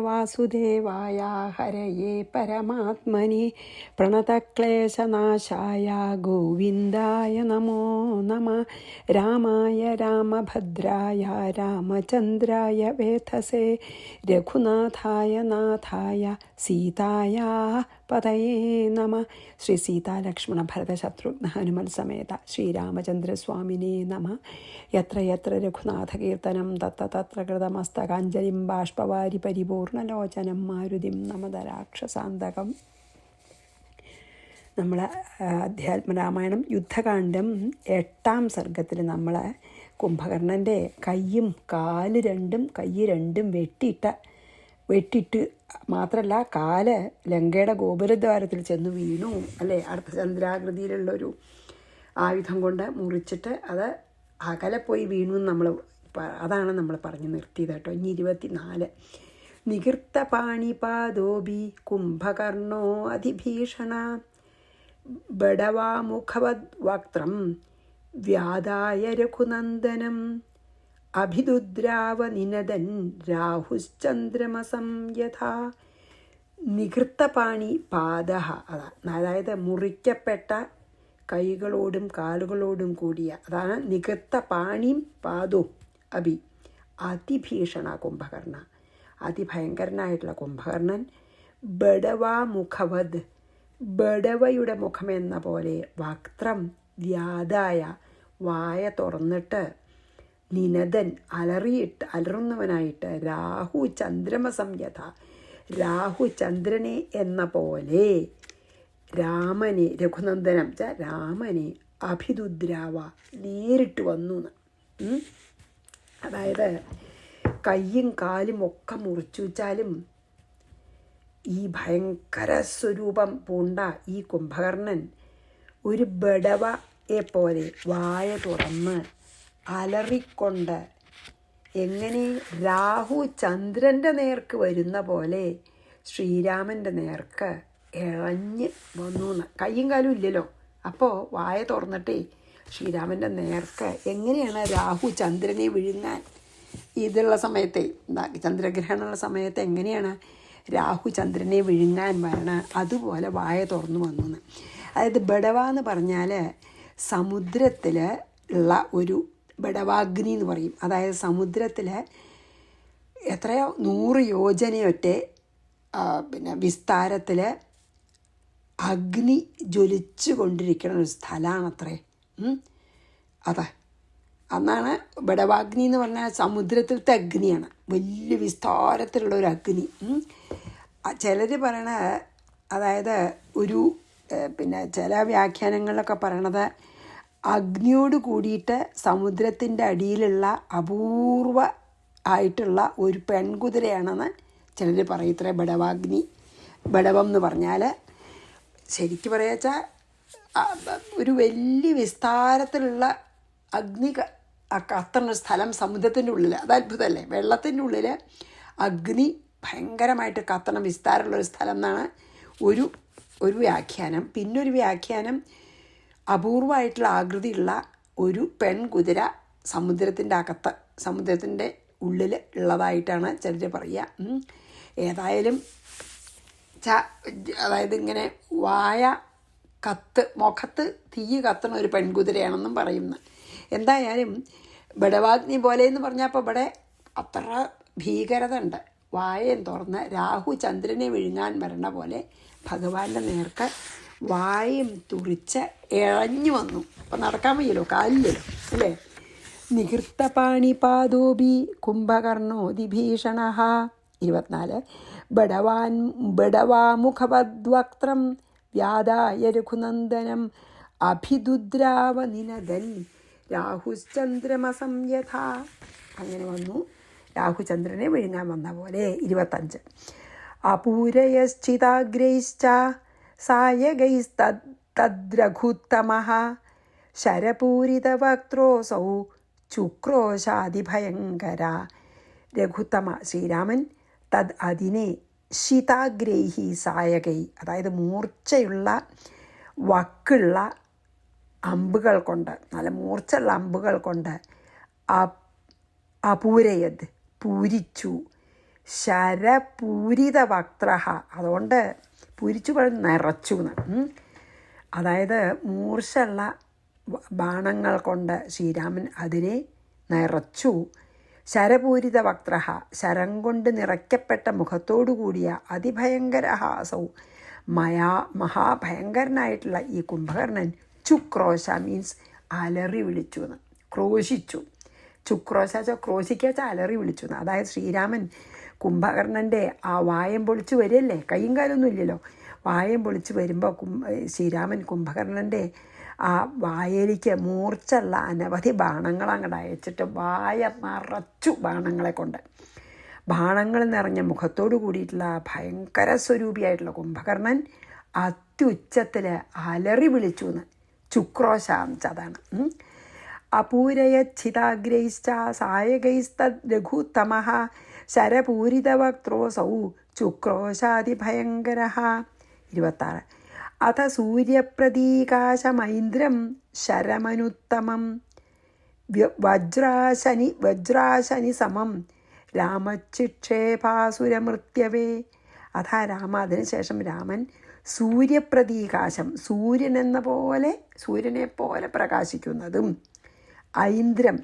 വാസുദേവായ ഹരയേ പരമാത്മനി പ്രണതക്ലേശനാശായ ഗോവിന്ദായ നമോ നമഃ. രാമായ രാമഭദ്രായ രാമചന്ദ്രായ വേധസേ രഘുനാഥായ നാഥായ സീതായ പതയേ നമഃ. ശ്രീ സീതാലക്ഷ്മണ ഭരത ശത്രുഘ്ന ഹനുമൽ സമേത ശ്രീരാമചന്ദ്രസ്വാമിനേ നമഃ. യത്ര യത്ര രഘുനാഥകീർത്തനം തത്ര തത്ര കൃതമസ്തകാഞ്ജലിം ബാഷ്പവാരി പരിപൂർണലോചനം മാരുതിം നമത രാക്ഷസാന്തകം. നമ്മൾ അധ്യാത്മരാമായണം യുദ്ധകാന്ഡം 8-ാം സർഗത്തിൽ നമ്മൾ കുംഭകർണൻ്റെ കയ്യും കൈ രണ്ടും വെട്ടിയിട്ട് മാത്രമല്ല കാല് ലങ്കയുടെ ഗോപുരദ്വാരത്തിൽ ചെന്ന് വീണു അല്ലേ. അർദ്ധചന്ദ്രാകൃതിയിലുള്ളൊരു ആയുധം കൊണ്ട് മുറിച്ചിട്ട് അത് അകലെ പോയി വീണു അതാണ് നമ്മൾ പറഞ്ഞു നിർത്തിയത് കേട്ടോ. ഇനി 24. നികൃത്ത പാണിപാദോബി കുംഭകർണോ അതിഭീഷണ ബടവാമുഖവദ് വക്ത്രം വ്യാദായ രഘുനന്ദനം അഭിദുദ്രാവനിനദൻ രാഹുശ്ചന്ദ്രമസം യഥാ. നികൃത്തപാണി പാദ, അതായത് മുറിക്കപ്പെട്ട കൈകളോടും കാലുകളോടും കൂടിയ, അതാണ് നികൃത്ത പാണിയും പാദവും അഭി. അതിഭീഷണ കുംഭകർണ, അതിഭയങ്കരനായിട്ടുള്ള കുംഭകർണൻ. ബടവാമുഖവദ്, ബടവയുടെ മുഖമെന്ന പോലെ, വക്ത്രം വ്യാദായ വായ തുറന്നിട്ട്, നിനദൻ അലറുന്നവനായിട്ട്, രാഹു ചന്ദ്രമസം യഥ രാഹു ചന്ദ്രനെ എന്ന പോലെ, രാമനെ രഘുനന്ദനം രാമനെ അഭിദുദ്രാവ നേരിട്ട് വന്നു. അതായത് കയ്യും കാലും ഒക്കെ മുറിച്ചു വെച്ചാലും ഈ ഭയങ്കര സ്വരൂപം പൂണ്ട ഈ കുംഭകർണൻ ഒരു ബടവയെ പോലെ വായ തുറന്ന് അലറിക്കൊണ്ട് എങ്ങനെ രാഹു ചന്ദ്രൻ്റെ നേർക്ക് വരുന്ന പോലെ ശ്രീരാമൻ്റെ നേർക്ക് ഇഴഞ്ഞ് വന്നു. കയ്യും കാലും ഇല്ലല്ലോ, അപ്പോൾ വായ തുറന്നിട്ടേ ശ്രീരാമൻ്റെ നേർക്ക് എങ്ങനെയാണ് രാഹു ചന്ദ്രനെ വിഴുങ്ങാൻ ഇതുള്ള സമയത്തെ ചന്ദ്രഗ്രഹണമുള്ള സമയത്ത് എങ്ങനെയാണ് രാഹു ചന്ദ്രനെ വിഴുങ്ങാൻ വരണ, അതുപോലെ വായ തുറന്നു വന്നു. അതായത് ബടവ എന്ന് പറഞ്ഞാൽ സമുദ്രത്തിൽ ഉള്ള ഒരു ബടവാഗ്നി എന്ന് പറയും. അതായത് സമുദ്രത്തിൽ എത്രയോ 100 യോജനയൊറ്റ വിസ്താരത്തിൽ അഗ്നി ജ്വലിച്ചു കൊണ്ടിരിക്കുന്ന ഒരു സ്ഥലമാണത്രേ. അതെ, അന്നാണ് ബടവാഗ്നി എന്ന് പറഞ്ഞാൽ സമുദ്രത്തിലത്തെ അഗ്നിയാണ്, വലിയ വിസ്താരത്തിലുള്ള ഒരു അഗ്നി. ചിലർ പറയണ, അതായത് ഒരു ചില വ്യാഖ്യാനങ്ങളിലൊക്കെ പറയണത് അഗ്നിയോട് കൂടിയിട്ട് സമുദ്രത്തിൻ്റെ അടിയിലുള്ള അപൂർവ ആയിട്ടുള്ള ഒരു പെൺകുതിരയാണെന്ന് ചിലർ പറയത്രേ ബടവാഗ്നി. ബടവം എന്ന് പറഞ്ഞാൽ ശരിക്കും പറയാച്ചാൽ ഒരു വലിയ വിസ്താരത്തിലുള്ള അഗ്നി കത്തുന്ന സ്ഥലം സമുദ്രത്തിൻ്റെ ഉള്ളിൽ. അത് അത്ഭുതമല്ലേ, വെള്ളത്തിൻ്റെ ഉള്ളിൽ അഗ്നി ഭയങ്കരമായിട്ട് കത്തണ വിസ്താരമുള്ളൊരു സ്ഥലം എന്നാണ് ഒരു വ്യാഖ്യാനം. പിന്നൊരു വ്യാഖ്യാനം അപൂർവമായിട്ടുള്ള ആകൃതിയുള്ള ഒരു പെൺകുതിര സമുദ്രത്തിൻ്റെ ഉള്ളിൽ ഉള്ളതായിട്ടാണ് ചിലർ പറയുക. ഏതായാലും അതായത് ഇങ്ങനെ വായ മുഖത്ത് തീ കത്തുന്ന ഒരു പെൺകുതിരയാണെന്നും പറയുന്നു. എന്തായാലും ബടവാഗ്നി പോലെ എന്ന് പറഞ്ഞാൽ അപ്പോൾ ഇവിടെ അത്ര ഭീകരത ഉണ്ട്. വായയും തുറന്ന് രാഹു ചന്ദ്രനെ വിഴുങ്ങാൻ വരണ പോലെ ഭഗവാന്റെ നേർക്ക് വായും തുറിച്ച് ഇഴഞ്ഞു വന്നു. അപ്പം നടക്കാൻ വയ്യല്ലോ, കാലില്ലല്ലോ അല്ലേ. നികൃത്ത പാണിപാദോബി കുംഭകർണോതിഭീഷണ. 24. ബടവാമുഖവദ്വക്ത്രം വ്യാദായ രഘുനന്ദനം അഭിദുദ്രാവനിനദൻ രാഹുശ്ചന്ദ്രമസം യഥ. അങ്ങനെ വന്നു, രാഹുചന്ദ്രനെ വിഴുങ്ങാൻ വന്ന പോലെ. 25. അപൂരയശ്ചിതാഗ്രൈശ്ച സായകൈസ്തദ്രഘുത്തമഃ ശരപൂരിതവക്ത്രോസൗ ചുക്രോശാതിഭയങ്കര. രഘുത്തമ ശ്രീരാമൻ അതിനെ ശിതാഗ്രൈഹി സായകൈ, അതായത് മൂർച്ചയുള്ള വക്കുള്ള അമ്പുകൾ കൊണ്ട്, നല്ല മൂർച്ചയുള്ള അമ്പുകൾ കൊണ്ട് അപൂരയത് പൂരിച്ചു. ശരപൂരിത വക്ത്ര, അതുകൊണ്ട് പൂരിച്ചു നിറച്ചു എന്ന്. അതായത് മൂർച്ചയുള്ള ബാണങ്ങൾ കൊണ്ട് ശ്രീരാമൻ അതിനെ നിറച്ചു. ശരപൂരിത വക്ത്ര, ശരം കൊണ്ട് നിറയ്ക്കപ്പെട്ട മുഖത്തോടു കൂടിയ അതിഭയങ്കര ഹാസൗ, മഹാഭയങ്കരനായിട്ടുള്ള ഈ കുംഭകർണൻ ചുക്രോശ മീൻസ് അലറി വിളിച്ചു എന്ന്, ക്രോശിച്ചു. ചുക്രോശ ക്രോശിക്കാച്ച അലറി വിളിച്ചു എന്ന്. അതായത് ശ്രീരാമൻ കുംഭകർണൻ്റെ ആ വായം പൊളിച്ച് വരികയല്ലേ, കയ്യും കാലൊന്നും ഇല്ലല്ലോ, വായം പൊളിച്ച് വരുമ്പോൾ ശ്രീരാമൻ കുംഭകർണൻ്റെ ആ വായയിലേക്ക് മൂർച്ചുള്ള അനവധി ബാണങ്ങൾ അങ്ങോട്ട് അയച്ചിട്ട് വായ നിറച്ചു ബാണങ്ങളെ കൊണ്ട്. ബാണങ്ങൾ നിറഞ്ഞ മുഖത്തോടു കൂടിയിട്ടുള്ള ഭയങ്കര സ്വരൂപിയായിട്ടുള്ള കുംഭകർണൻ അത്യുച്ചത്തിൽ അലറി വിളിച്ചു എന്ന്. ചുക്രോശാംശ അതാണ്. അപൂരയച്ഛിതാഗ്രൈശ്ച സായകൈസ്തദ്രഘുത്തമഃ ശരപൂരിതവക്ത്രോസൗ ചുക്രോശാതിഭയങ്കര. 26. അഥ സൂര്യപ്രതീകാശമൈന്ദ്രം ശരമനുത്തമം വജ്രാശനി സമം രാമചിക്ഷേപാസുരമൃത്യവേ. അഥ രാമ, അതിനുശേഷം രാമൻ സൂര്യപ്രതീകാശം, സൂര്യനെ പോലെ പ്രകാശിക്കുന്നതും ഐന്ദ്രം,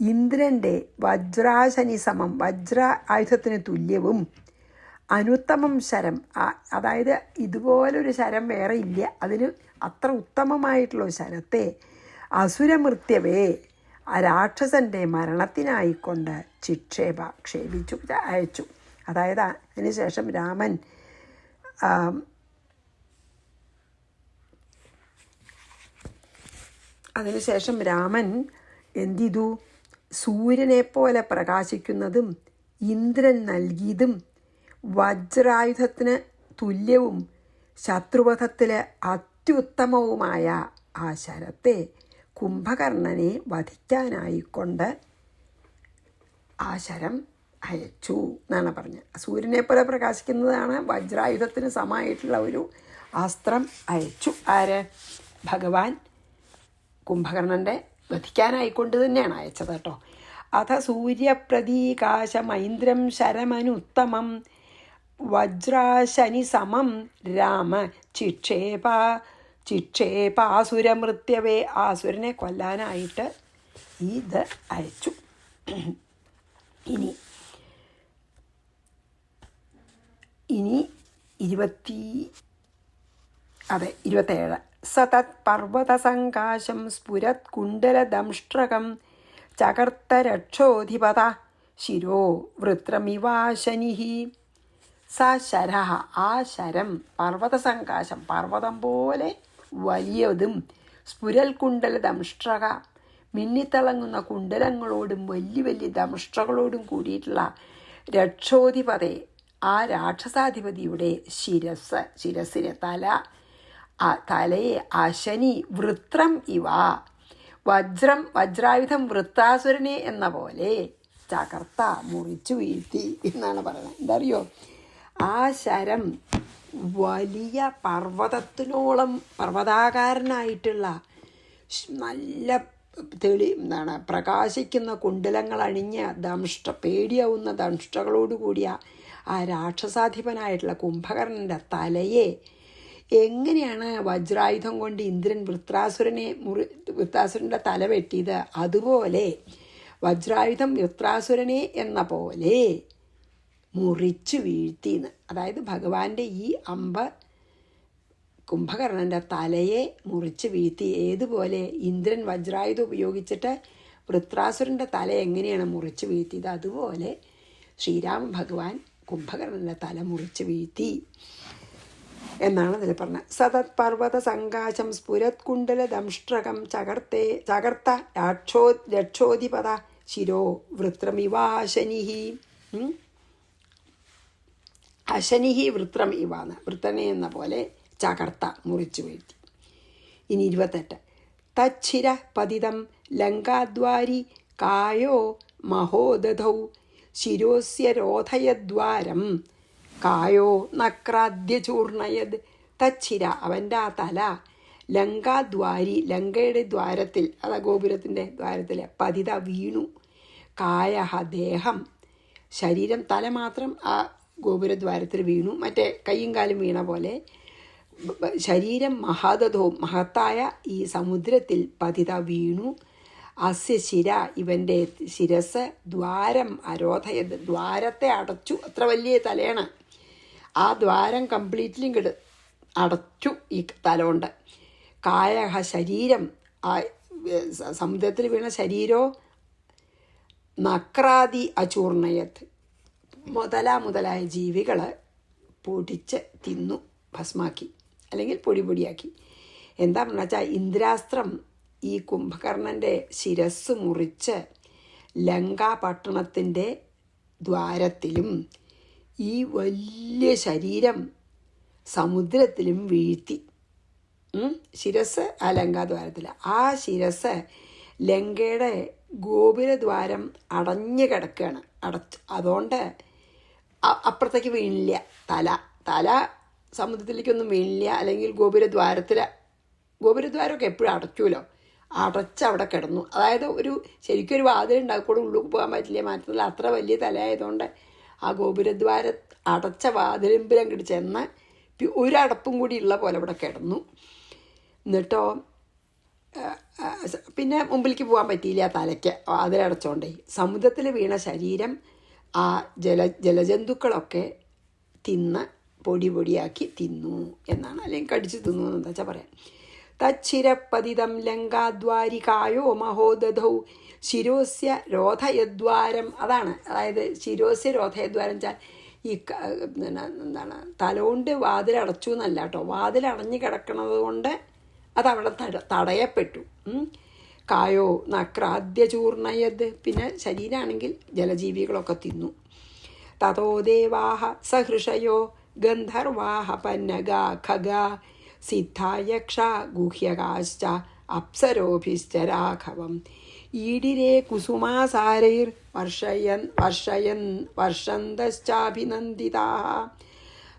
ഇന്ദ്രൻ്റെ വജ്രാശനി സമം, വജ്ര ആയുധത്തിന് തുല്യവും അനുത്തമം ശരം, അതായത് ഇതുപോലൊരു ശരം വേറെ ഇല്ല, അതിന് അത്ര ഉത്തമമായിട്ടുള്ള ശരത്തെ അസുരമൃത്യവേ, ആ രാക്ഷസൻ്റെ മരണത്തിനായിക്കൊണ്ട് ക്ഷേപിച്ചു, അയച്ചു. അതായത് അതിനുശേഷം രാമൻ എന്ത് ചെയ്തു? സൂര്യനെപ്പോലെ പ്രകാശിക്കുന്നതും ഇന്ദ്രൻ നൽകിയതും വജ്രായുധത്തിന് തുല്യവും ശത്രുവധത്തിൽ അത്യുത്തമവുമായ ആ ശരത്തെ കുംഭകർണനെ വധിക്കാനായിക്കൊണ്ട് ആ ശരം അയച്ചു എന്നാണ് പറഞ്ഞത്. സൂര്യനെപ്പോലെ പ്രകാശിക്കുന്നതാണ്, വജ്രായുധത്തിന് സമമായിട്ടുള്ള ഒരു അസ്ത്രം അയച്ചു. ആര്? ഭഗവാൻ കുംഭകർണൻ്റെ വധിക്കാനായിക്കൊണ്ട് തന്നെയാണ് അയച്ചത് കേട്ടോ. അഥ സൂര്യപ്രതീകാശമൈന്ദ്രം ശരമനുത്തമം വജ്രാശനി സമം രാമ ചിക്ഷേപാസുരമൃത്യവേ, ആസുരനെ കൊല്ലാനായിട്ട് ഇത് അയച്ചു. ഇനി 27. സതത് പർവ്വതസങ്കാശം സ്ഫുരത് കുണ്ടലദംഷ്ട്രകം ചകർത്തരക്ഷോധിപത ശിരോ വൃത്രമിവാശനി. സ ശര, ആ ശരം, പർവ്വതസങ്കാശം, പർവ്വതം പോലെ വലിയതും, സ്ഫുരൽ കുണ്ടല ദംഷ്ട്രക, മിന്നിത്തിളങ്ങുന്ന കുണ്ടലങ്ങളോടും വലിയ വലിയ ദംഷ്ട്രകളോടും കൂടിയിട്ടുള്ള രക്ഷോധിപതേ, ആ രാക്ഷസാധിപതിയുടെ ശിരസിനെ, തലയെ അശനി വൃത്രം ഇവ, വജ്രായുധം വൃത്താസുരനെ എന്ന പോലെ ചകർത്ത, മുറിച്ചു വീഴ്ത്തി എന്നാണ് പറയുന്നത്. എന്താ അറിയോ? ആ ശരം വലിയ പർവ്വതാകാരനായിട്ടുള്ള നല്ല പ്രകാശിക്കുന്ന കുണ്ടലങ്ങൾ അണിഞ്ഞ പേടിയാവുന്ന ദംഷ്ടകളോട് കൂടിയ ആ രാക്ഷസാധിപനായിട്ടുള്ള കുംഭകർണൻ്റെ തലയെ എങ്ങനെയാണ് വജ്രായുധം കൊണ്ട് ഇന്ദ്രൻ വൃത്രാസുരൻ്റെ തല വെട്ടിയത്, അതുപോലെ വജ്രായുധം വൃത്രാസുരനെ എന്ന പോലെ മുറിച്ചു വീഴ്ത്തിന്ന്. അതായത് ഭഗവാന്റെ ഈ അമ്പ് കുംഭകർണൻ്റെ തലയെ മുറിച്ച് വീഴ്ത്തി. ഏതുപോലെ ഇന്ദ്രൻ വജ്രായുധം ഉപയോഗിച്ചിട്ട് വൃത്രാസുരൻ്റെ തല എങ്ങനെയാണ് മുറിച്ച് വീഴ്ത്തിയത്, അതുപോലെ ശ്രീരാമ ഭഗവാൻ കുംഭകർണൻ്റെ തല മുറിച്ച് വീഴ്ത്തി എന്നാണ് അതിൽ പറഞ്ഞത്. സതത് പർവ്വത സങ്കാശം സ്ഫുരത് കുണ്ടല ദംഷ്ട്രകം ചകർത്ത രക്ഷോധിപത ശിരോ വൃത്രമിവാശനിഹി. അശനിഹി വൃത്രം ഇവാന്ന്, വൃത്രനെ എന്ന പോലെ ചകർത്ത, മുറിച്ചു വീഴ്ത്തി. ഇനി 28. തച്ഛിര പതിതം ലങ്കാദ്വാരി കായോ മഹോദധൗ ശിരോസ്യ രോധയദ്വാരം കായോ നക്രാദ്യചൂർണയത്. തച്ഛിര, അവൻ്റെ ആ തല, ലങ്കാദ്വാരി, ലങ്കയുടെ ദ്വാരത്തിൽ, അതാ ഗോപുരത്തിൻ്റെ ദ്വാരത്തിൽ, പതിത വീണു. കായ, ദേഹം, ശരീരം തല മാത്രം ആ ഗോപുരദ്വാരത്തിൽ വീണു, മറ്റേ കയ്യും കാലും വീണ പോലെ. ശരീരം മഹദധവും മഹത്തായ ഈ സമുദ്രത്തിൽ പതിത വീണു. അസ്യ ശിര ഇവൻ്റെ ശിരസ് ദ്വാരം അരോധയത് ദ്വാരത്തെ അടച്ചു. അത്ര വലിയ തലയാണ്. ആ ദ്വാരം കംപ്ലീറ്റ്ലി ഇങ്ങോട്ട് അടച്ചു ഈ തല കൊണ്ട്. കായഹ ശരീരം ആ സമുദ്രത്തിൽ വീണ ശരീരോ നക്രാദി അചൂർണയത് മുതലായ ജീവികൾ പൊടിച്ച് തിന്നു, ഭസ്മാക്കി അല്ലെങ്കിൽ പൊടിയാക്കി. എന്താണെന്ന് വെച്ചാൽ ഇന്ദ്രാസ്ത്രം ഈ കുംഭകർണൻ്റെ ശിരസ് മുറിച്ച് ലങ്കാപട്ടണത്തിൻ്റെ ദ്വാരത്തിലും ഈ വലിയ ശരീരം സമുദ്രത്തിലും വീഴ്ത്തി. ശിരസ് ആ ലങ്കാദ്വാരത്തിൽ, ആ ശിരസ് ലങ്കയുടെ ഗോപുരദ്വാരം അടഞ്ഞു കിടക്കുകയാണ്. അതുകൊണ്ട് അപ്പുറത്തേക്ക് വീണില്ല. തല സമുദ്രത്തിലേക്കൊന്നും വീണില്ല. അല്ലെങ്കിൽ ഗോപുരദ്വാരമൊക്കെ എപ്പോഴും അടയ്ക്കുമല്ലോ, അടച്ചവിടെ കിടന്നു. അതായത് ശരിക്കൊരു വാതിലുണ്ടാകും, കൂടെ ഉള്ളിൽ പോകാൻ പറ്റില്ല. മാത്രമല്ല അത്ര വലിയ തലയായതുകൊണ്ട് ആ ഗോപുരദ്വാര അടച്ച വാതിലിമ്പിലും അങ്ങോട്ട് ചെന്ന് ഒരടപ്പും കൂടി ഉള്ള പോലെ ഇവിടെ കിടന്നു. എന്നിട്ടോ പിന്നെ മുമ്പിലേക്ക് പോകാൻ പറ്റിയില്ല, തലയ്ക്ക് വാതിലടച്ചോണ്ടേ. സമുദ്രത്തിൽ വീണ ശരീരം ആ ജലജന്തുക്കളൊക്കെ തിന്ന് പൊടിയാക്കി തിന്നു എന്നാണ്, അല്ലെങ്കിൽ കടിച്ചു തിന്നു എന്ന് എന്താ വെച്ചാൽ പറയാം. തച്ചിരപ്പതിതം ലങ്കാദ്വാരികായോ മഹോദധൗ ശിരോസ്യ രോധയദ്വാരം. അതായത് ശിരോസ്യ രോധയദ്വാരം വെച്ചാൽ ഈ എന്താണ് തലോണ്ട് വാതിലടച്ചു എന്നല്ല കേട്ടോ, വാതിലടഞ്ഞു കിടക്കണത് കൊണ്ട് അതവിടെ തടയപ്പെട്ടു. കായോ നക്രാദ്യചൂർണയത്, പിന്നെ ശരീരമാണെങ്കിൽ ജലജീവികളൊക്കെ തിന്നു. തതോ ദേവാഹ സഹൃഷയോ ഗന്ധർവാഹ പന്നഗാ ഖഗാ സിദ്ധായക്ഷ ഗുഹ്യകാശ്ച അപ്സരോഭിശ്ച രാഘവം ഈഡിരേ കുസുമാസാരൈർ വർഷന്തശ്ചാഭിനന്ദിതാഃ.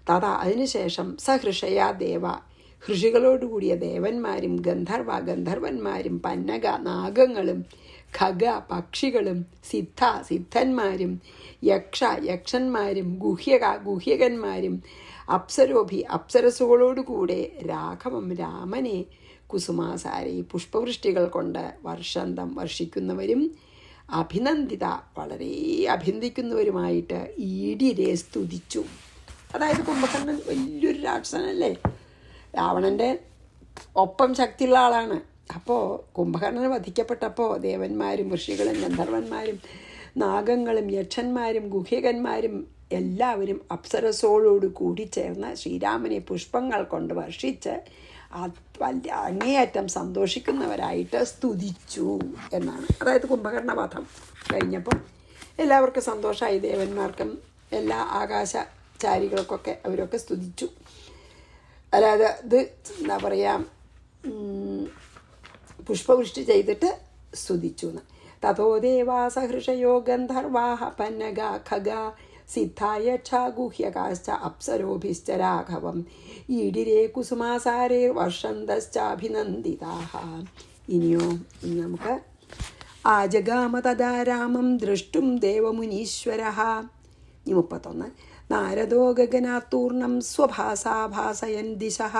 തഥാ അതിനുശേഷം സഹൃഷയാ ദേവ ഋഷികളോടുകൂടിയ ദേവന്മാരും ഗന്ധർവന്മാരും പന്നഗ നാഗങ്ങളും ഖഗ പക്ഷികളും സിദ്ധന്മാരും യക്ഷന്മാരും ഗുഹ്യകന്മാരും അപ്സരസുകളോടുകൂടെ രാമനെ കുസുമാസാരി പുഷ്പവൃഷ്ടികൾ കൊണ്ട് വർഷിക്കുന്നവരും അഭിനന്ദിത വളരെ അഭിനന്ദിക്കുന്നവരുമായിട്ട് ഈഡിരെ സ്തുതിച്ചു. അതായത് കുംഭകർണൻ വലിയൊരു രാക്ഷസനല്ലേ, രാവണൻ്റെ ഒപ്പം ശക്തിയുള്ള ആളാണ്. അപ്പോൾ കുംഭകർണൻ വധിക്കപ്പെട്ടപ്പോൾ ദേവന്മാരും ഋഷികളും ഗന്ധർവന്മാരും നാഗങ്ങളും യക്ഷന്മാരും ഗുഹ്യകന്മാരും എല്ലാവരും അപ്സരസോളോട് കൂടി ചേർന്ന് ശ്രീരാമനെ പുഷ്പങ്ങൾ കൊണ്ട് വർഷിച്ച് അങ്ങേയറ്റം സന്തോഷിക്കുന്നവരായിട്ട് സ്തുതിച്ചു എന്നാണ്. അതായത് കുംഭകർണവധം കഴിഞ്ഞപ്പോൾ എല്ലാവർക്കും സന്തോഷമായി, ദേവന്മാർക്കും എല്ലാ ആകാശചാരികൾക്കൊക്കെ അവരൊക്കെ സ്തുതിച്ചു. അല്ലാതെ ഇത് എന്താ പറയുക, പുഷ്പവൃഷ്ടി ചെയ്തിട്ട് സ്തുതിച്ചു എന്ന്. തതോ ദേവാസഹൃഷയോ ഗന്ധർവാഹ പന്നഗ ഖഗ സിദ്ധായക്ഷ ഗുഹ്യകാശ്ച അപ്സരോഭിശ്ച രാഘവം ഈഡിരേ കുസുമാസാരേ വർഷന്തശ്ചാഭിനന്ദിതാഃ. ഇനി നമുക്ക് ആജഗാമ തദാ രാമം ദ്രഷ്ടും ദേവമുനീശ്വരഃ. 31. നാരദോ ഗഗനാത്തൂർണം സ്വഭാസാഭാസയൻ ദിശഃ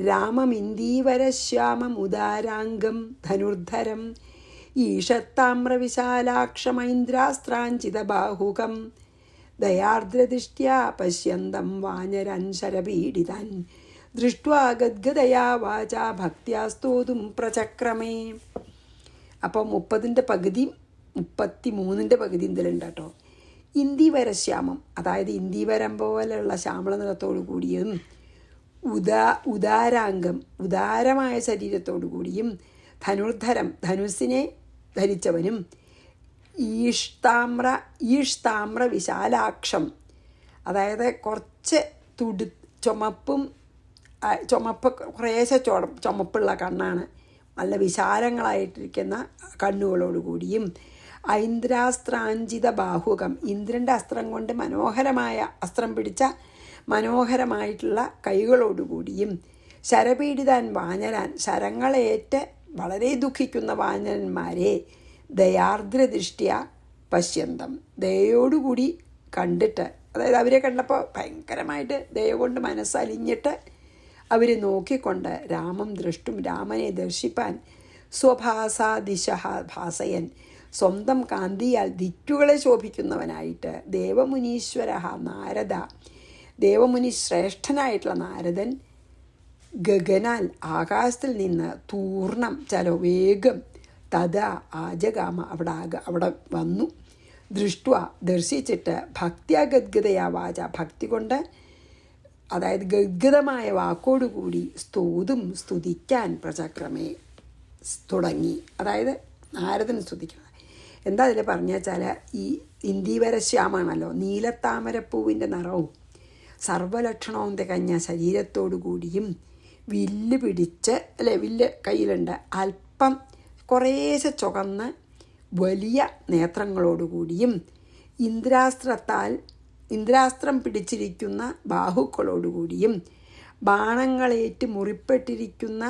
രാമമിന്ദീവരശ്യാമമുദാരാംഗം ധനുർധരം ഈഷത്താമ്രവിശാലാക്ഷമൈന്ദ്രാസ്ത്രാഞ്ചിതബാഹുകം ദയാർദ്രദൃഷ്ട്യാ പശ്യന്തം വാനരൻ ശരപീഡിതൻ ദൃഷ്ട്വാ ഗദ്ഗദയാ വാചാ ഭക്ത്യാ സ്തോതും പ്രചക്രമേ. അപ്പോൾ 30ൻ്റെ പകുതി 33ൻ്റെ പകുതി ഇതിലുണ്ട് കേട്ടോ. ഇന്ദീവരശ്യാമം, അതായത് ഇന്ദീവരം പോലെയുള്ള ശ്യാമള നിറത്തോടു കൂടിയും ഉദാരാംഗം ഉദാരമായ ശരീരത്തോടു കൂടിയും ധനുർധരം ധനുസ്സിനെ ധരിച്ചവനും ഈഷ്താമ്ര വിശാലാക്ഷം, അതായത് കുറച്ച് ചുമപ്പ് കുറേശ്ശെ ചുമപ്പുള്ള കണ്ണാണ്, നല്ല വിശാലങ്ങളായിട്ടിരിക്കുന്ന കണ്ണുകളോടുകൂടിയും ഐന്ദ്രാസ്ത്രാഞ്ചിത ബാഹുകം, ഇന്ദ്രൻ്റെ അസ്ത്രം കൊണ്ട് മനോഹരമായ അസ്ത്രം പിടിച്ച മനോഹരമായിട്ടുള്ള കൈകളോടുകൂടിയും ശരപീഡിതാൻ വാനരാൻ, ശരങ്ങളേറ്റ് വളരെ ദുഃഖിക്കുന്ന വാനരന്മാരെ ദയാർദ്രദൃഷ്ട്യ പശ്യന്തം, ദയോടുകൂടി കണ്ടിട്ട്, അതായത് അവരെ കണ്ടപ്പോൾ ഭയങ്കരമായിട്ട് ദയ കൊണ്ട് മനസ്സലിഞ്ഞിട്ട് അവർ നോക്കിക്കൊണ്ട് രാമം ദ്രഷ്ടും, രാമനെ ദർശിപ്പാൻ സ്വഭാസാദിശ ഭാസയൻ, സ്വന്തം കാന്തിയാൽ ദിക്കുകളെ ശോഭിക്കുന്നവനായിട്ട് ദേവമുനീശ്വര നാരദ, ദേവമുനി ശ്രേഷ്ഠനായിട്ടുള്ള നാരദൻ ഗഗനാൽ ആകാശത്തിൽ നിന്ന് തൂർണം ചലോ വേഗം തഥാ ആജഗാമ അവിടെ വന്നു. ദൃഷ്ട്വ ദർശിച്ചിട്ട് ഭക്തിയ ഗദ്ഗതയാ വാച, ഭക്തി കൊണ്ട് അതായത് ഗദ്ഗതമായ വാക്കോടുകൂടി സ്തുതും സ്തുതിക്കാൻ പ്രചക്രമേ തുടങ്ങി. അതായത് നാരദൻ സ്തുതിക്കുന്നത് എന്താ അതിൽ പറഞ്ഞു വെച്ചാൽ, ഈ ഇന്ദീവരശ്യാമാണല്ലോ, നീലത്താമരപ്പൂവിൻ്റെ നിറവും സർവലക്ഷണവും തികഞ്ഞ ശരീരത്തോടു കൂടിയും വില്ല് പിടിച്ച് വില്ല് കയ്യിലുണ്ട്, അല്പം കുറേശ്ശെ ചുവന്ന് വലിയ നേത്രങ്ങളോടുകൂടിയും ഇന്ദ്രാസ്ത്രം പിടിച്ചിരിക്കുന്ന ബാഹുക്കളോടുകൂടിയും ബാണങ്ങളേറ്റ് മുറിപ്പെട്ടിരിക്കുന്ന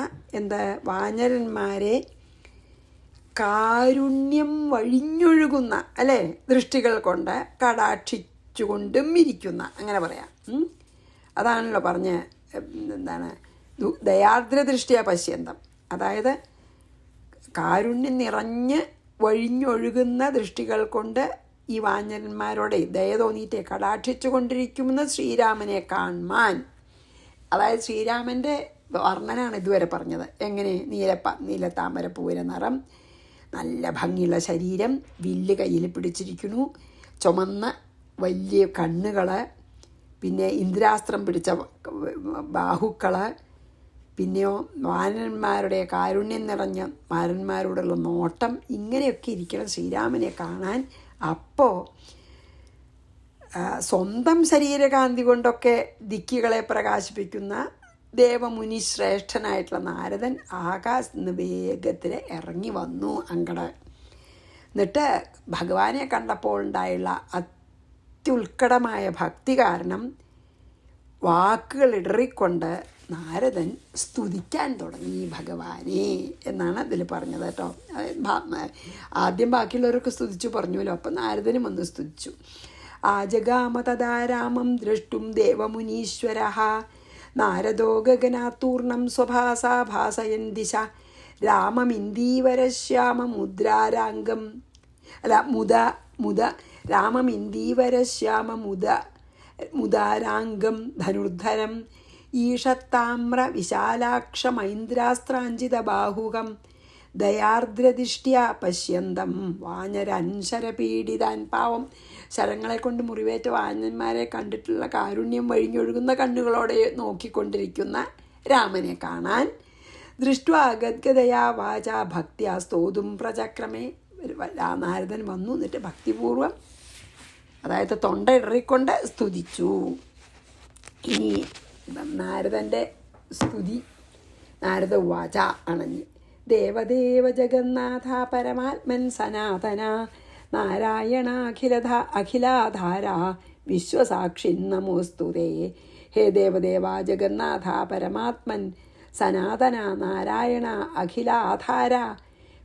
വാനരന്മാരെ കാരുണ്യം വഴിഞ്ഞൊഴുകുന്ന ദൃഷ്ടികൾ കൊണ്ട് കടാക്ഷിച്ചുകൊണ്ടും ഇരിക്കുന്ന, അങ്ങനെ പറയാം. അതാണല്ലോ പറഞ്ഞ് ദയാർദ്രദൃഷ്ടിയ പശ്യന്തം, അതായത് കാരുണ്യം നിറഞ്ഞ് വഴിഞ്ഞൊഴുകുന്ന ദൃഷ്ടികൾ കൊണ്ട് ഈ വാനരന്മാരോടെ ദയ തോന്നിയിട്ട് കടാക്ഷിച്ചു കൊണ്ടിരിക്കുന്ന ശ്രീരാമനെ കാണാൻ. അതായത് ശ്രീരാമൻ്റെ വർണ്ണനാണ് ഇതുവരെ പറഞ്ഞത്. എങ്ങനെ? നീലത്താമരപ്പൂവിൻ്റെ നിറം, നല്ല ഭംഗിയുള്ള ശരീരം, വില്ല് കയ്യിൽ പിടിച്ചിരിക്കുന്നു, ചുമന്ന വലിയ കണ്ണുകൾ, പിന്നെ ഇന്ദ്രാസ്ത്രം പിടിച്ച ബാഹുക്കൾ, പിന്നെയോ വാനരന്മാരുടെ കാരുണ്യം നിറഞ്ഞ വാനരന്മാരോടുള്ള നോട്ടം, ഇങ്ങനെയൊക്കെ ഇരിക്കണം ശ്രീരാമനെ കാണാൻ. അപ്പോൾ സ്വന്തം ശരീരകാന്തി കൊണ്ടൊക്കെ ദിക്കുകളെ പ്രകാശിപ്പിക്കുന്ന ദേവമുനി ശ്രേഷ്ഠനായിട്ടുള്ള നാരദൻ ആകാശത്ത് നിന്ന് വേഗത്തിൽ ഇറങ്ങി വന്നു അങ്ങട്. എന്നിട്ട് ഭഗവാനെ കണ്ടപ്പോൾ ഉണ്ടായുള്ള അത്യുത്കടമായ ഭക്തി കാരണം വാക്കുകൾ ഇടറിക്കൊണ്ട് നാരദൻ സ്തുതിക്കാൻ തുടങ്ങി ഭഗവാനെ എന്നാണ് അതിൽ പറഞ്ഞത് കേട്ടോ. ആദ്യം ബാക്കിയുള്ളവരൊക്കെ സ്തുതിച്ചു പറഞ്ഞുവല്ലോ, അപ്പം നാരദനും വന്ന് സ്തുതിച്ചു. ആജഗാമ തഥാ രാമം ദ്രഷ്ടും ദേവമുനീശ്വര നാരദോ ഗഗനാത്തൂർണം സ്വഭാസാ ഭാസയൻ ദിശ രാമമിന്ദീവരശ്യാമമുദ്രാരാംഗം മുദാരാംഗം ധനുർധരം ഈഷത്താമ്ര വിശാലാക്ഷമൈന്ദ്രാസ്ത്രാഞ്ചിത ബാഹുകം ദയാർദ്രദിഷ്ട്യാ പശ്യന്തം വാനരൻശരപീഡിതാൻ. പാവം ശരങ്ങളെ കൊണ്ട് മുറിവേറ്റ വാനന്മാരെ കണ്ടിട്ടുള്ള കാരുണ്യം വഴിഞ്ഞൊഴുകുന്ന കണ്ണുകളോടെ നോക്കിക്കൊണ്ടിരിക്കുന്ന രാമനെ കാണാൻ ദൃഷ്ട്വാ ഗദ്ഗതയാ വാച ഭക്തിയാ സ്തോതും പ്രചക്രമേ. നാരദൻ വന്നു, എന്നിട്ട് ഭക്തിപൂർവം അതായത് തൊണ്ട ഇടറിക്കൊണ്ട് സ്തുതിച്ചു. ഇനി നാരദൻ്റെ സ്തുതി നാരദ വാച ആണഞ്ഞ് ദേവദേവ ജഗന്നാഥ പരമാത്മൻ സനാതന അഖിലാധാര വിശ്വസാക്ഷി നമോസ്തുതേ. ഹേ ദേവദേവ ജഗന്നാഥ പരമാത്മൻ സനാതന നാരായണ അഖിലാധാര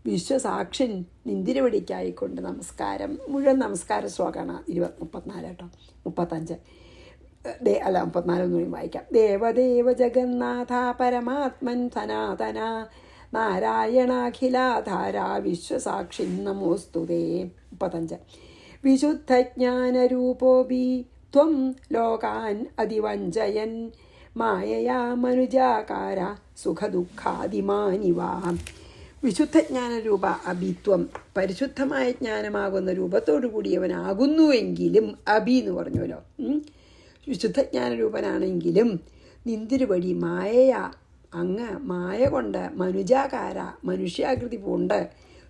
വിശ്വസാക്ഷിൻ നിന്തിരുവടിക്കായിക്കൊണ്ട് നമസ്കാരം. മുഴുവൻ നമസ്കാര ശ്ലോകമാണ് 34 കേട്ടോ. 35 34 കൂടി വായിക്കാം. ദേവദേവ ജഗന്നാഥ പരമാത്മൻ സനാതന നാരായണാഖിലാധാര വിശ്വസാക്ഷി നമോസ്തുതേ. 35 വിശുദ്ധജ്ഞാനരൂപോപി ത്വം ലോകാൻ അതിവഞ്ചയൻ മായയാ മനുജാകാര സുഖദുഃഖാദിമാനിവ. വിശുദ്ധജ്ഞാനരൂപ അഭിത്വം, പരിശുദ്ധമായ ജ്ഞാനമാകുന്ന രൂപത്തോടു കൂടിയവനാകുന്നുവെങ്കിലും, അഭി എന്ന് പറഞ്ഞല്ലോ, വിശുദ്ധജ്ഞാനരൂപനാണെങ്കിലും നിന്തിരുവടി മായയാ, അങ്ങ് മായ കൊണ്ട് മനുജാകാര മനുഷ്യാകൃതി പൂണ്ട്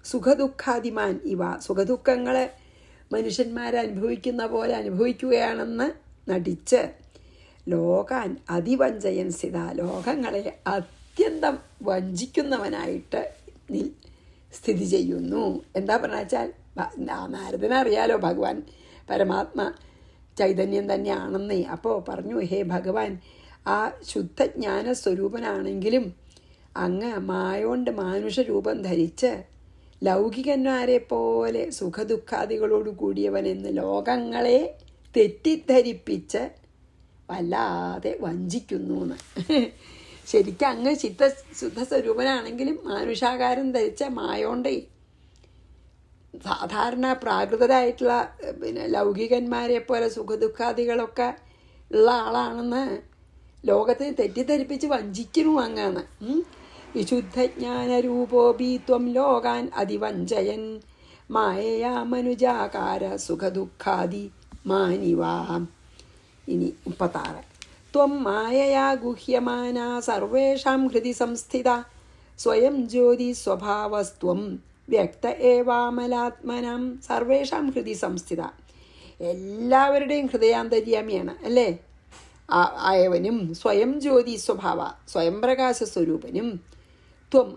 സുഖദുഃഖാദിമാൻ ഇവ, സുഖദുഃഖങ്ങളെ മനുഷ്യന്മാരെ അനുഭവിക്കുന്ന പോലെ അനുഭവിക്കുകയാണെന്ന് നടിച്ച് ലോകാൻ അതിവഞ്ചയൻ സ്ഥിത, ലോകങ്ങളെ അത്യന്തം വഞ്ചിക്കുന്നവനായിട്ട് സ്ഥിതി ചെയ്യുന്നു. എന്താ പറഞ്ഞ വെച്ചാൽ നാരദനറിയാലോ ഭഗവാൻ പരമാത്മ ചൈതന്യം തന്നെയാണെന്നേ. അപ്പോൾ പറഞ്ഞു, ഹേ ഭഗവാൻ, ആ ശുദ്ധജ്ഞാന സ്വരൂപനാണെങ്കിലും അങ്ങ് മായോണ്ട് മാനുഷരൂപം ധരിച്ച് ലൗകികന്മാരെ പോലെ സുഖദുഃഖാദികളോട് കൂടിയവനെന്ന് ലോകങ്ങളെ തെറ്റിദ്ധരിപ്പിച്ച് വല്ലാതെ വഞ്ചിക്കുന്നു എന്ന്. ശരിക്കും അങ്ങ് ശുദ്ധസ്വരൂപനാണെങ്കിലും മാനുഷാകാരം ധരിച്ച മായോണ്ടേ സാധാരണ പ്രാകൃതരായിട്ടുള്ള ലൗകികന്മാരെ പോലെ സുഖദുഃഖാദികളൊക്കെ ഉള്ള ആളാണെന്ന് ലോകത്തെ തെറ്റിദ്ധരിപ്പിച്ച് വഞ്ചിക്കുന്നു അങ്ങാന്ന്. വിശുദ്ധജ്ഞാനരൂപോപി ത്വം ലോകാൻ അതിവഞ്ചയൻ മായയാ മനുജാകാര സുഖദുഃഖാദി മാനിവാം. ഇനി 36. ത്വം മായയാ ഗുഹ്യമാന സർവേഷാം ഹൃദി സംസ്ഥിത സ്വയം ജ്യോതി സ്വഭാവസ്ത്വം വ്യക്ത ഏവാമലാത്മനം. സർവേഷാം ഹൃദി സംസ്ഥിത, എല്ലാവരുടെയും ഹൃദയാന്തര്യാമിയാണ് അല്ലേ ആയവനും. സ്വയം ജ്യോതി സ്വഭാവ, സ്വയം പ്രകാശ സ്വരൂപനും. ത്വം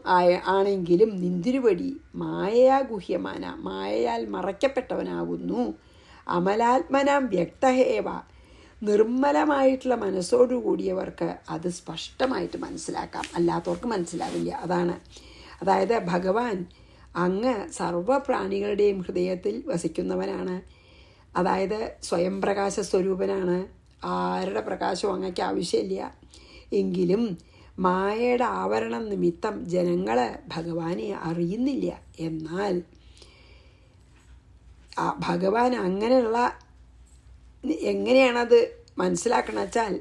ആണെങ്കിലും നിന്തിരുവടി മായയാ ഗുഹ്യമാന, മായയാൽ മറയ്ക്കപ്പെട്ടവനാകുന്നു. അമലാത്മനാം വ്യക്തഹേവ, നിർമ്മലമായിട്ടുള്ള മനസ്സോടുകൂടിയവർക്ക് അത് സ്പഷ്ടമായിട്ട് മനസ്സിലാക്കാം, അല്ലാത്തവർക്ക് മനസ്സിലാവില്ല. അതായത് ഭഗവാൻ അങ്ങ് സർവപ്രാണികളുടെയും ഹൃദയത്തിൽ വസിക്കുന്നവനാണ്. അതായത് സ്വയം പ്രകാശ സ്വരൂപനാണ്. ആരുടെ പ്രകാശവും അങ്ങയ്ക്ക് ആവശ്യമില്ല. എങ്കിലും മായയുടെ ആവരണം നിമിത്തം ജനങ്ങൾ ഭഗവാനെ അറിയുന്നില്ല. എന്നാൽ ഭഗവാൻ അങ്ങനെയുള്ള എങ്ങനെയാണത് മനസ്സിലാക്കണം വെച്ചാൽ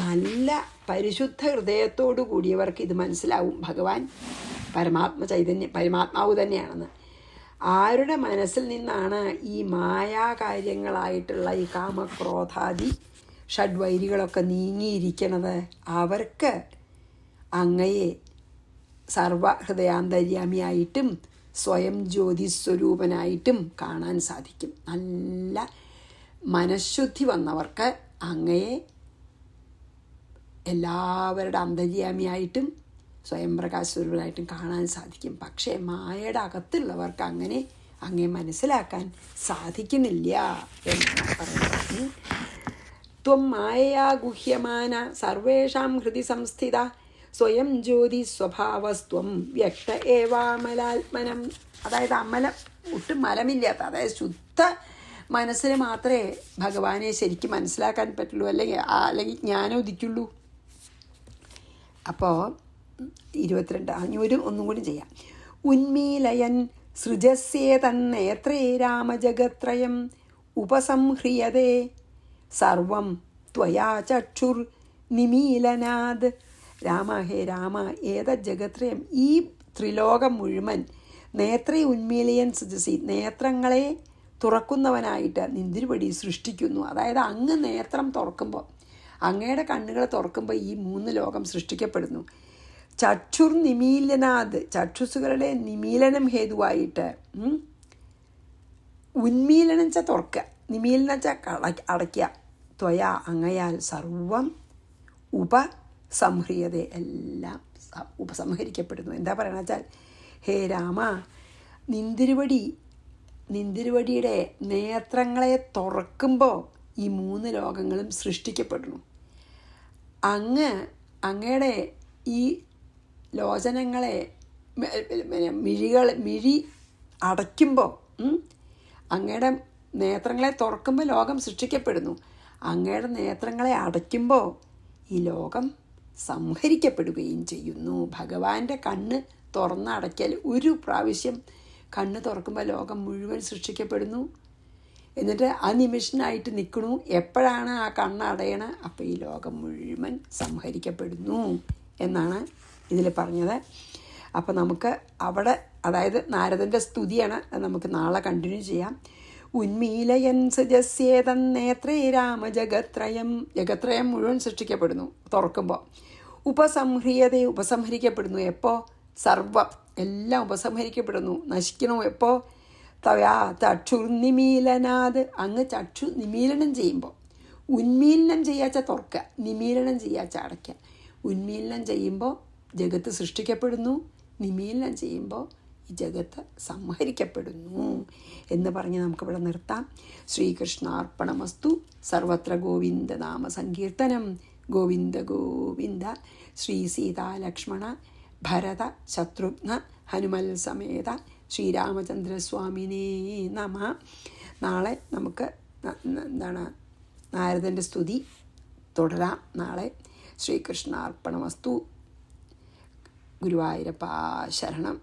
നല്ല പരിശുദ്ധ ഹൃദയത്തോടു കൂടിയവർക്ക് ഇത് മനസ്സിലാവും ഭഗവാൻ പരമാത്മാവ് തന്നെയാണെന്ന്. ആരുടെ മനസ്സിൽ നിന്നാണ് ഈ മായാകാര്യങ്ങളായിട്ടുള്ള ഈ കാമക്രോധാദി ഷഡ്വൈരികളൊക്കെ നീങ്ങിയിരിക്കണത്, അവർക്ക് അങ്ങയെ സർവഹൃദയാന്തര്യാമിയായിട്ടും സ്വയം ജ്യോതിസ്വരൂപനായിട്ടും കാണാൻ സാധിക്കും. നല്ല മനഃശുദ്ധി വന്നവർക്ക് അങ്ങയെ എല്ലാവരുടെ അന്തര്യാമിയായിട്ടും സ്വയം പ്രകാശസ്വരൂപനായിട്ടും കാണാൻ സാധിക്കും. പക്ഷേ മായയുടെ അകത്തുള്ളവർക്ക് അങ്ങേ മനസ്സിലാക്കാൻ സാധിക്കുന്നില്ല എന്നാണ് പറയുന്നത്. ത്വം മായയാ ഗുഹ്യമാന സർവേഷാം ഹൃദി സംസ്ഥിത സ്വയം ജ്യോതി സ്വഭാവസ്ത്വം വ്യക്ത ഏവാമലാത്മനം. അതായത് ഒട്ടും മലമില്ലാത്ത, അതായത് ശുദ്ധ മനസ്സിന് മാത്രമേ ഭഗവാനെ ശരിക്കും മനസ്സിലാക്കാൻ പറ്റുള്ളൂ, അല്ലെങ്കിൽ ജ്ഞാനം ഉദിക്കുള്ളൂ. അപ്പോൾ 22 ഒന്നും കൂടി ചെയ്യാം. ഉന്മീലയൻ സൃജസ്യേതന്നേത്രേ രാമജഗത്രയം ഉപസംഹ്രിയതേ സർവം ത്വയാ ചക്ഷുർ നിമീലനാത്. രാമ, ഹേ രാമ, ഏതജ്ജഗത്രയം, ഈ ത്രിലോകം മുഴുവൻ നേത്രേ ഉന്മീലയൻ സൃജസി, നേത്രങ്ങളെ തുറക്കുന്നവനായിട്ട് നിന്തിരുപടി സൃഷ്ടിക്കുന്നു. അതായത് അങ്ങ് നേത്രം തുറക്കുമ്പോൾ, അങ്ങയുടെ കണ്ണുകൾ തുറക്കുമ്പോൾ ഈ 3 ലോകം സൃഷ്ടിക്കപ്പെടുന്നു. ചക്ഷുർ നിമീലനാത്, ചക്ഷുസുകളുടെ നിമീലനം ഹേതുവായിട്ട്. ഉന്മീലനം വെച്ചാൽ തുറക്കുക, നിമീലനം വെച്ചാൽ അടയ്ക്കുക. ത്വയ, അങ്ങയാൽ സർവം ഉപസംഹ്രിയത, എല്ലാം ഉപസംഹരിക്കപ്പെടുന്നു. എന്താ പറയണ വെച്ചാൽ, ഹേ രാമ, നിന്തിരുവടിയുടെ നേത്രങ്ങളെ തുറക്കുമ്പോൾ ഈ 3 ലോകങ്ങളും സൃഷ്ടിക്കപ്പെടുന്നു. അങ്ങയുടെ ഈ ലോചനങ്ങളെ മിഴി അടയ്ക്കുമ്പോൾ, അങ്ങയുടെ നേത്രങ്ങളെ തുറക്കുമ്പോൾ ലോകം സൃഷ്ടിക്കപ്പെടുന്നു. അങ്ങയുടെ നേത്രങ്ങളെ അടയ്ക്കുമ്പോൾ ഈ ലോകം സംഹരിക്കപ്പെടുകയും ചെയ്യുന്നു. ഭഗവാന്റെ കണ്ണ് തുറന്നടയ്ക്കൽ, ഒരു പ്രാവശ്യം കണ്ണ് തുറക്കുമ്പോൾ ലോകം മുഴുവൻ സൃഷ്ടിക്കപ്പെടുന്നു. എന്നിട്ട് അനിമിഷനായിട്ട് നിൽക്കണു. എപ്പോഴാണ് ആ കണ്ണടയണ, അപ്പോൾ ഈ ലോകം മുഴുവൻ സംഹരിക്കപ്പെടുന്നു എന്നാണ് ഇതിൽ പറഞ്ഞത്. അപ്പോൾ നമുക്ക് അവിടെ, അതായത് നാരദൻ്റെ സ്തുതിയാണ്, നമുക്ക് നാളെ കണ്ടിന്യൂ ചെയ്യാം. ഉന്മീലയൻ സൃജസ്യേതന്നേത്രേ രാമജഗത്രയം, ജഗത്രയം മുഴുവൻ സൃഷ്ടിക്കപ്പെടുന്നു തുറക്കുമ്പോൾ. ഉപസംഹ്രിയതേ, ഉപസംഹരിക്കപ്പെടുന്നു എപ്പോൾ? സർവം, എല്ലാം ഉപസംഹരിക്കപ്പെടുന്നു, നശിക്കണു എപ്പോൾ? തയാ ചക്ഷുർനിമീലനാത്, അങ്ങ് ചക്ഷു നിമീലനം ചെയ്യുമ്പോൾ. ഉന്മീലനം ചെയ്യാച്ച തുറക്കുക, നിമീലനം ചെയ്യാച്ച അടയ്ക്കുക. ഉന്മീലനം ചെയ്യുമ്പോൾ ജഗത്ത് സൃഷ്ടിക്കപ്പെടുന്നു, നിമീലനം ചെയ്യുമ്പോൾ ഈ ജഗത്ത് സംഹരിക്കപ്പെടുന്നു എന്ന് പറഞ്ഞ് നമുക്കിവിടെ നിർത്താം. ശ്രീകൃഷ്ണാർപ്പണമസ്തു. സർവത്ര ഗോവിന്ദ നാമ സങ്കീർത്തനം. ഗോവിന്ദ ഗോവിന്ദ. ശ്രീ സീതാലക്ഷ്മണ ഭരത ശത്രുഘ്ന ഹനുമൽ സമേത ശ്രീരാമചന്ദ്രസ്വാമിനേ നമ. നാളെ നമുക്ക് എന്താണ് നാരദൻ്റെ സ്തുതി തുടരാം. നാളെ ശ്രീകൃഷ്ണാർപ്പണമസ്തു. ഗുരുവായൂരപ്പാ ശരണം.